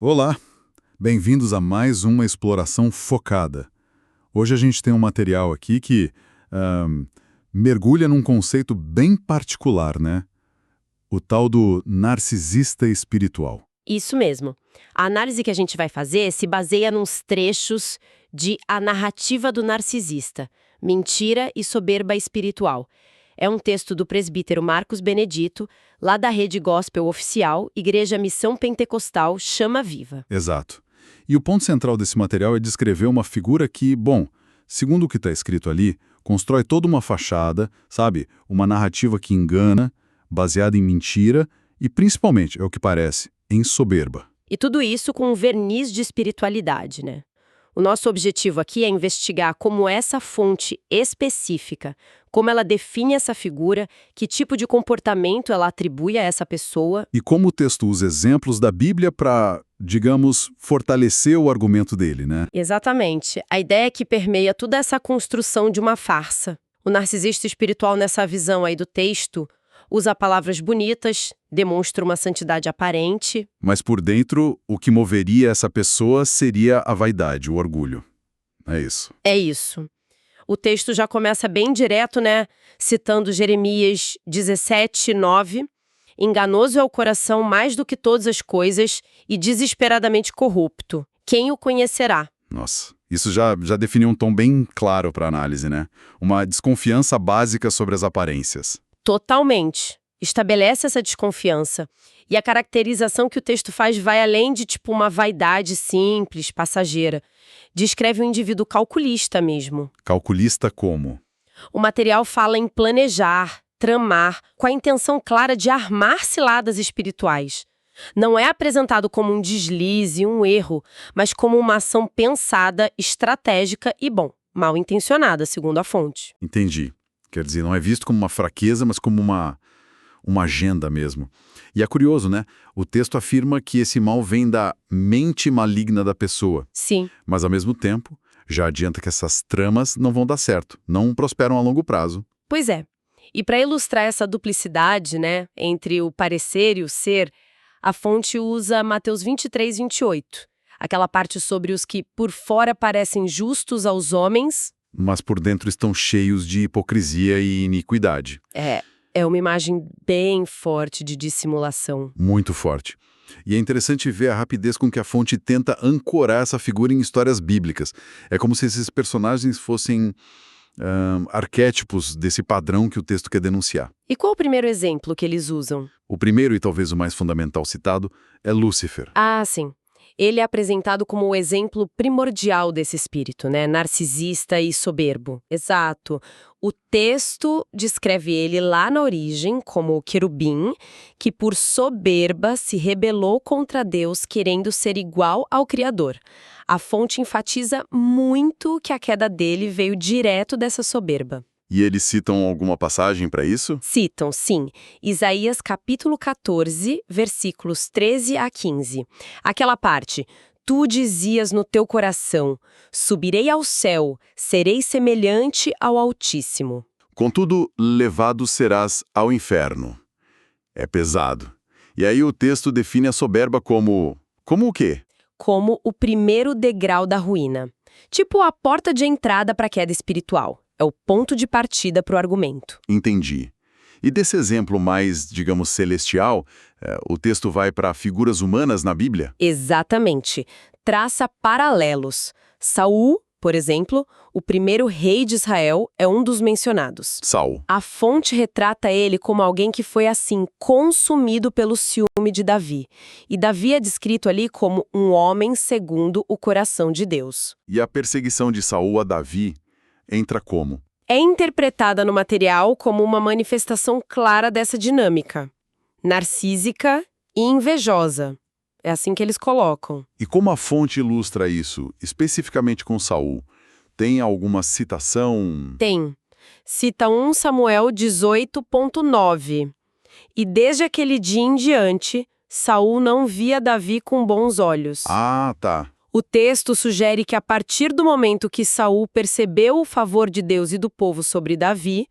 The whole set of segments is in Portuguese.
Olá, bem-vindos a mais uma exploração focada. Hoje a gente tem um material aqui que mergulha num conceito bem particular, né? O tal do narcisista espiritual. Isso mesmo. A análise que a gente vai fazer se baseia nos trechos de A Narrativa do Narcisista, Mentira e Soberba Espiritual. É um texto do presbítero Marcos Benedito, lá da Rede Gospel Oficial, Igreja Missão Pentecostal Chama Viva. Exato. E o ponto central desse material é descrever uma figura que, bom, segundo o que está escrito ali, constrói toda uma fachada, sabe? Uma narrativa que engana, baseada em mentira e, principalmente, é o que parece, em soberba. E tudo isso com um verniz de espiritualidade, né? O nosso objetivo aqui é investigar como essa fonte específica, como ela define essa figura, que tipo de comportamento ela atribui a essa pessoa. E como o texto usa exemplos da Bíblia para, digamos, fortalecer o argumento dele, né? Exatamente. A ideia é que permeia toda essa construção de uma farsa. O narcisista espiritual, nessa visão aí do texto, usa palavras bonitas, demonstra uma santidade aparente. Mas por dentro, o que moveria essa pessoa seria a vaidade, o orgulho. É isso. É isso. O texto já começa bem direto, né? Citando Jeremias 17:9. Enganoso é o coração mais do que todas as coisas e desesperadamente corrupto. Quem o conhecerá? Nossa, isso já definiu um tom bem claro para análise, né? Uma desconfiança básica sobre as aparências. Totalmente. Estabelece essa desconfiança. E a caracterização que o texto faz vai além de uma vaidade simples, passageira. Descreve um indivíduo calculista mesmo. Calculista como? O material fala em planejar, tramar, com a intenção clara de armar ciladas espirituais. Não é apresentado como um deslize, um erro, mas como uma ação pensada, estratégica e, mal intencionada, segundo a fonte. Entendi. Quer dizer, não é visto como uma fraqueza, mas como uma agenda mesmo. E é curioso, né? O texto afirma que esse mal vem da mente maligna da pessoa. Sim. Mas, ao mesmo tempo, já adianta que essas tramas não vão dar certo, não prosperam a longo prazo. Pois é. E para ilustrar essa duplicidade, né, entre o parecer e o ser, a fonte usa Mateus 23:28. Aquela parte sobre os que por fora parecem justos aos homens, Mas por dentro estão cheios de hipocrisia e iniquidade. É uma imagem bem forte de dissimulação. Muito forte. E é interessante ver a rapidez com que a fonte tenta ancorar essa figura em histórias bíblicas. É como se esses personagens fossem arquétipos desse padrão que o texto quer denunciar. E qual o primeiro exemplo que eles usam? O primeiro e talvez o mais fundamental citado é Lúcifer. Ah, sim. Ele é apresentado como o exemplo primordial desse espírito, né? Narcisista e soberbo. Exato. O texto descreve ele lá na origem como o querubim, que por soberba se rebelou contra Deus, querendo ser igual ao Criador. A fonte enfatiza muito que a queda dele veio direto dessa soberba. E eles citam alguma passagem para isso? Citam, sim, Isaías capítulo 14, versículos 13 a 15. Aquela parte, tu dizias no teu coração, subirei ao céu, serei semelhante ao Altíssimo. Contudo, levado serás ao inferno. É pesado. E aí o texto define a soberba como o quê? Como o primeiro degrau da ruína. Tipo a porta de entrada para a queda espiritual. É o ponto de partida para o argumento. Entendi. E desse exemplo mais, digamos, celestial, o texto vai para figuras humanas na Bíblia? Exatamente. Traça paralelos. Saul, por exemplo, o primeiro rei de Israel, é um dos mencionados. Saul. A fonte retrata ele como alguém que foi, assim, consumido pelo ciúme de Davi. E Davi é descrito ali como um homem segundo o coração de Deus. E a perseguição de Saul a Davi entra como? É interpretada no material como uma manifestação clara dessa dinâmica. Narcísica e invejosa. É assim que eles colocam. E como a fonte ilustra isso, especificamente com Saul? Tem alguma citação? Tem. Cita 1 Samuel 18:9. E desde aquele dia em diante, Saul não via Davi com bons olhos. Ah, tá. O texto sugere que a partir do momento que Saul percebeu o favor de Deus e do povo sobre Davi,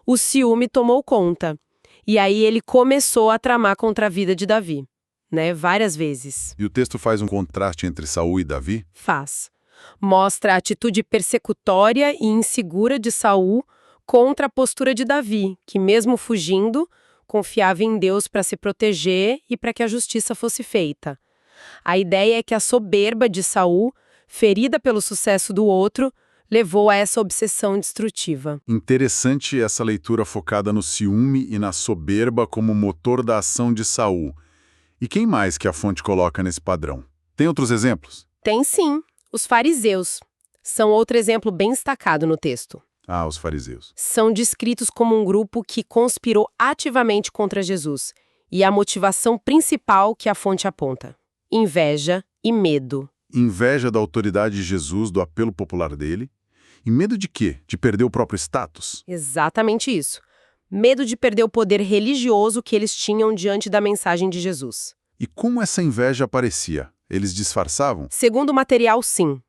o ciúme tomou conta. E aí ele começou a tramar contra a vida de Davi. né, várias vezes. E o texto faz um contraste entre Saul e Davi? Faz. Mostra a atitude persecutória e insegura de Saul contra a postura de Davi, que mesmo fugindo, confiava em Deus para se proteger e para que a justiça fosse feita. A ideia é que a soberba de Saul, ferida pelo sucesso do outro, levou a essa obsessão destrutiva. Interessante essa leitura focada no ciúme e na soberba como motor da ação de Saul. E quem mais que a fonte coloca nesse padrão? Tem outros exemplos? Tem sim. Os fariseus são outro exemplo bem destacado no texto. Ah, os fariseus. São descritos como um grupo que conspirou ativamente contra Jesus. E a motivação principal que a fonte aponta: inveja e medo. Inveja da autoridade de Jesus, do apelo popular dele. E medo de quê? De perder o próprio status? Exatamente isso. Medo de perder o poder religioso que eles tinham diante da mensagem de Jesus. E como essa inveja aparecia? Eles disfarçavam? Segundo o material, sim.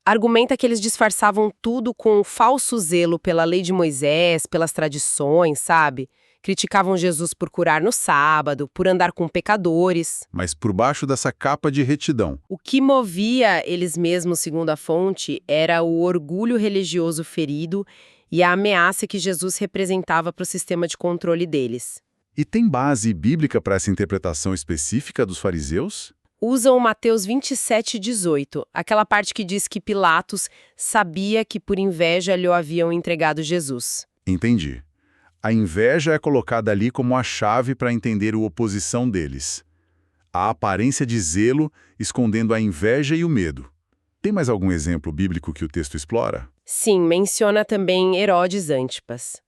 Argumenta que eles disfarçavam tudo com um falso zelo pela lei de Moisés, pelas tradições, sabe? Criticavam Jesus por curar no sábado, por andar com pecadores. Mas por baixo dessa capa de retidão. O que movia eles mesmos, segundo a fonte, era o orgulho religioso ferido e a ameaça que Jesus representava para o sistema de controle deles. E tem base bíblica para essa interpretação específica dos fariseus? Usam Mateus 27:18, aquela parte que diz que Pilatos sabia que por inveja lhe haviam entregado Jesus. Entendi. A inveja é colocada ali como a chave para entender a oposição deles. A aparência de zelo escondendo a inveja e o medo. Tem mais algum exemplo bíblico que o texto explora? Sim, menciona também Herodes Antipas,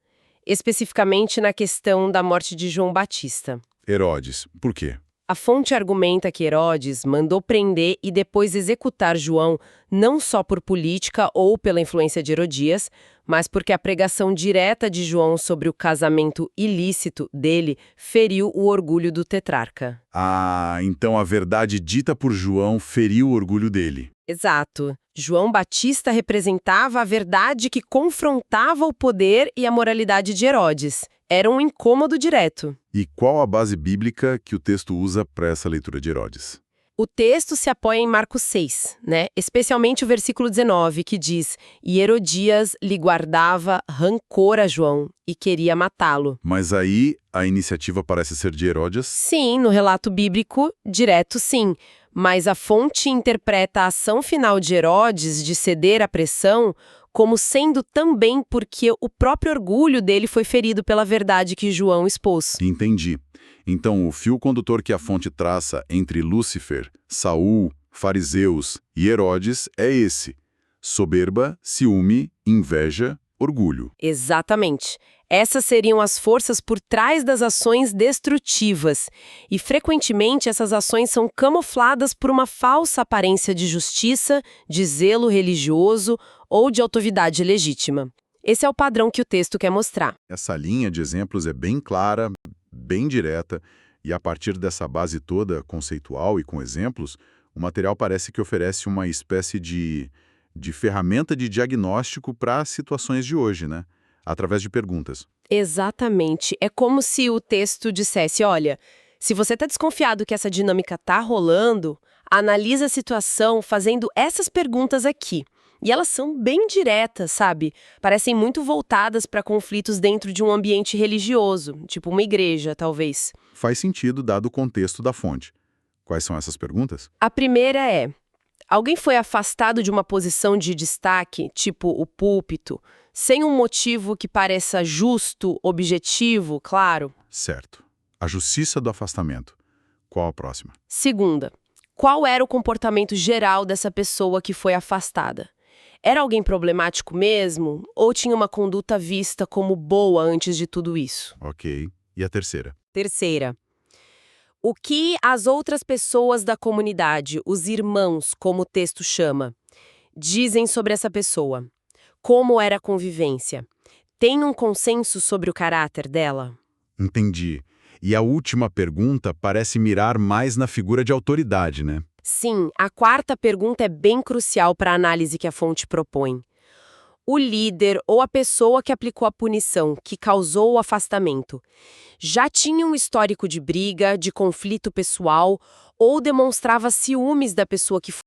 especificamente na questão da morte de João Batista. Herodes. Por quê? A fonte argumenta que Herodes mandou prender e depois executar João não só por política ou pela influência de Herodias, mas porque a pregação direta de João sobre o casamento ilícito dele feriu o orgulho do tetrarca. Ah, então a verdade dita por João feriu o orgulho dele. Exato. João Batista representava a verdade que confrontava o poder e a moralidade de Herodes. Era um incômodo direto. E qual a base bíblica que o texto usa para essa leitura de Herodes? O texto se apoia em Marcos 6, né? Especialmente o versículo 19, que diz: "E Herodias lhe guardava rancor a João e queria matá-lo." Mas aí a iniciativa parece ser de Herodes? Sim, no relato bíblico, direto sim. Mas a fonte interpreta a ação final de Herodes de ceder à pressão como sendo também porque o próprio orgulho dele foi ferido pela verdade que João expôs. Entendi. Então, o fio condutor que a fonte traça entre Lúcifer, Saul, fariseus e Herodes é esse: soberba, ciúme, inveja, orgulho. Exatamente. Essas seriam as forças por trás das ações destrutivas. E, frequentemente, essas ações são camufladas por uma falsa aparência de justiça, de zelo religioso ou de autoridade legítima. Esse é o padrão que o texto quer mostrar. Essa linha de exemplos é bem clara, bem direta, e a partir dessa base toda conceitual e com exemplos, o material parece que oferece uma espécie de ferramenta de diagnóstico para situações de hoje, né? Através de perguntas. Exatamente. É como se o texto dissesse: olha, se você está desconfiado que essa dinâmica está rolando, analisa a situação fazendo essas perguntas aqui. E elas são bem diretas, sabe? Parecem muito voltadas para conflitos dentro de um ambiente religioso, tipo uma igreja, talvez. Faz sentido dado o contexto da fonte. Quais são essas perguntas? A primeira é: alguém foi afastado de uma posição de destaque, tipo o púlpito, sem um motivo que pareça justo, objetivo, claro? Certo. A justiça do afastamento. Qual a próxima? Segunda, qual era o comportamento geral dessa pessoa que foi afastada? Era alguém problemático mesmo? Ou tinha uma conduta vista como boa antes de tudo isso? Ok. E a terceira? Terceira, o que as outras pessoas da comunidade, os irmãos, como o texto chama, dizem sobre essa pessoa? Como era a convivência? Tem um consenso sobre o caráter dela? Entendi. E a última pergunta parece mirar mais na figura de autoridade, né? Sim, a quarta pergunta é bem crucial para a análise que a fonte propõe. o líder ou a pessoa que aplicou a punição, que causou o afastamento, já tinha um histórico de briga, de conflito pessoal ou demonstrava ciúmes da pessoa que